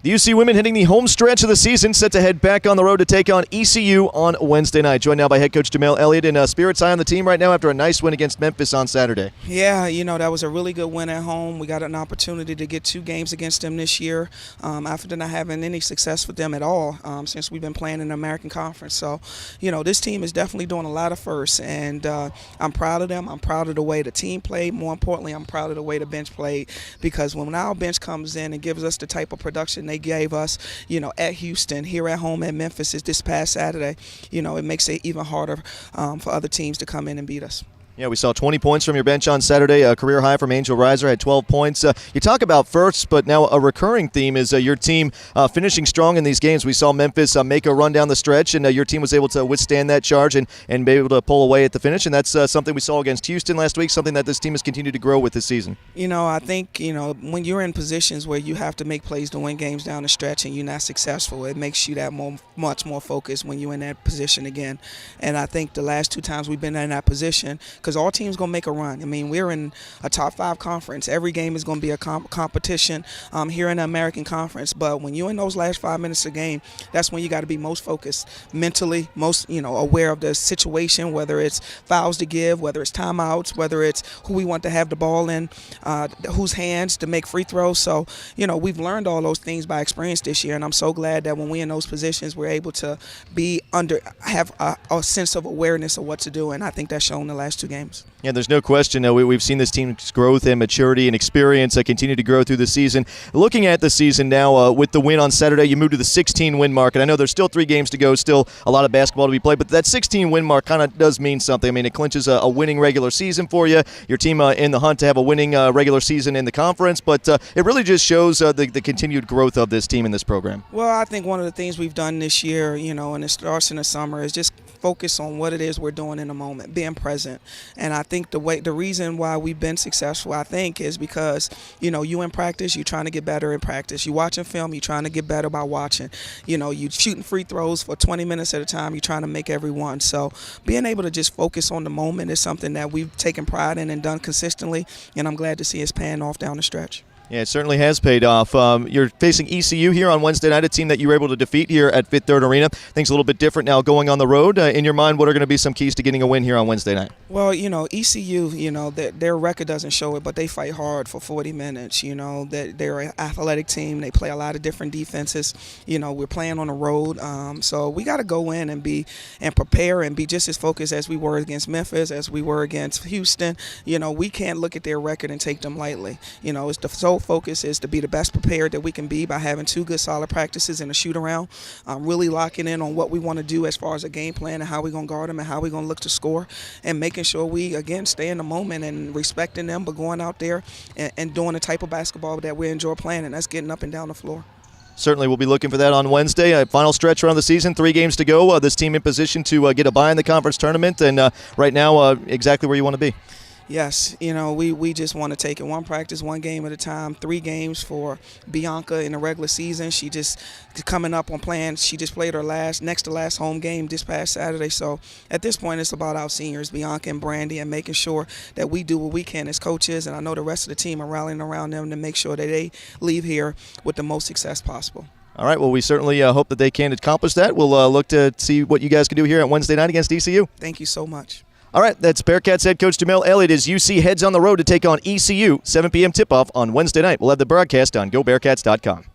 The UC women hitting the home stretch of the season, set to head back on the road to take on ECU on Wednesday night. Joined now by head coach Jamelle, Elliott, and spirits high on the team right now after a nice win against Memphis on Saturday. Yeah, that was a really good win at home. We got an opportunity to get 2 games against them this year after not having any success with them at all since we've been playing in the American Conference. So, this team is definitely doing a lot of firsts, and I'm proud of them. I'm proud of the way the team played. More importantly, I'm proud of the way the bench played, because when our bench comes in and gives us the type of production they gave us, at Houston, here at home at Memphis this past Saturday, it makes it even harder for other teams to come in and beat us. Yeah, we saw 20 points from your bench on Saturday, a career high from Angel Reiser, had 12 points. You talk about firsts, but now a recurring theme is your team finishing strong in these games. We saw Memphis make a run down the stretch, and your team was able to withstand that charge and be able to pull away at the finish, and that's something we saw against Houston last week, something that this team has continued to grow with this season. I think, when you're in positions where you have to make plays to win games down the stretch and you're not successful, it makes you that much more focused when you're in that position again. And I think the last 2 times we've been in that position, because all teams going to make a run. I mean, we're in a top 5 conference. Every game is going to be a competition here in the American Conference. But when you're in those last 5 minutes of the game, that's when you got to be most focused mentally, most aware of the situation, whether it's fouls to give, whether it's timeouts, whether it's who we want to have the ball in, whose hands to make free throws. So, we've learned all those things by experience this year, and I'm so glad that when we're in those positions, we're able to have a sense of awareness of what to do, and I think that's shown the last 2 games. Yeah, there's no question. We've seen this team's growth and maturity and experience continue to grow through the season. Looking at the season now, with the win on Saturday, you moved to the 16-win mark. And I know there's still 3 games to go, still a lot of basketball to be played, but that 16-win mark kind of does mean something. I mean, it clinches a winning regular season for you, your team in the hunt to have a winning regular season in the conference, but it really just shows the continued growth of this team in this program. Well, I think one of the things we've done this year, and it starts in the summer, is just focus on what it is we're doing in the moment, being present. And I think the reason why we've been successful, I think, is because, you in practice, you're trying to get better in practice. You watching film, you're trying to get better by watching. You shooting free throws for 20 minutes at a time, you're trying to make every one. So being able to just focus on the moment is something that we've taken pride in and done consistently, and I'm glad to see it's paying off down the stretch. Yeah, it certainly has paid off. You're facing ECU here on Wednesday night, a team that you were able to defeat here at Fifth Third Arena. Things a little bit different now going on the road. In your mind, what are going to be some keys to getting a win here on Wednesday night? Well, ECU, their record doesn't show it, but they fight hard for 40 minutes. They're an athletic team. They play a lot of different defenses. We're playing on the road. So we got to go in and prepare and be just as focused as we were against Memphis, as we were against Houston. We can't look at their record and take them lightly. It's the sole focus is to be the best prepared that we can be by having 2 good solid practices and a shoot around, really locking in on what we want to do as far as a game plan and how we're going to guard them and how we're going to look to score, and making sure we, again, stay in the moment and respecting them, but going out there and doing the type of basketball that we enjoy playing, and that's getting up and down the floor. Certainly we'll be looking for that on Wednesday. Final stretch around the season, 3 games to go. This team in position to get a bye in the conference tournament, and right now exactly where you want to be. Yes, we just want to take it 1 practice, 1 game at a time. 3 games for Bianca in the regular season. She just coming up on plan. She just played her next to last home game this past Saturday. So at this point, it's about our seniors, Bianca and Brandy, and making sure that we do what we can as coaches. And I know the rest of the team are rallying around them to make sure that they leave here with the most success possible. All right, well, we certainly hope that they can accomplish that. We'll look to see what you guys can do here on Wednesday night against ECU. Thank you so much. All right, that's Bearcats head coach Jamelle Elliott as UC heads on the road to take on ECU. 7 p.m. tip-off on Wednesday night. We'll have the broadcast on GoBearcats.com.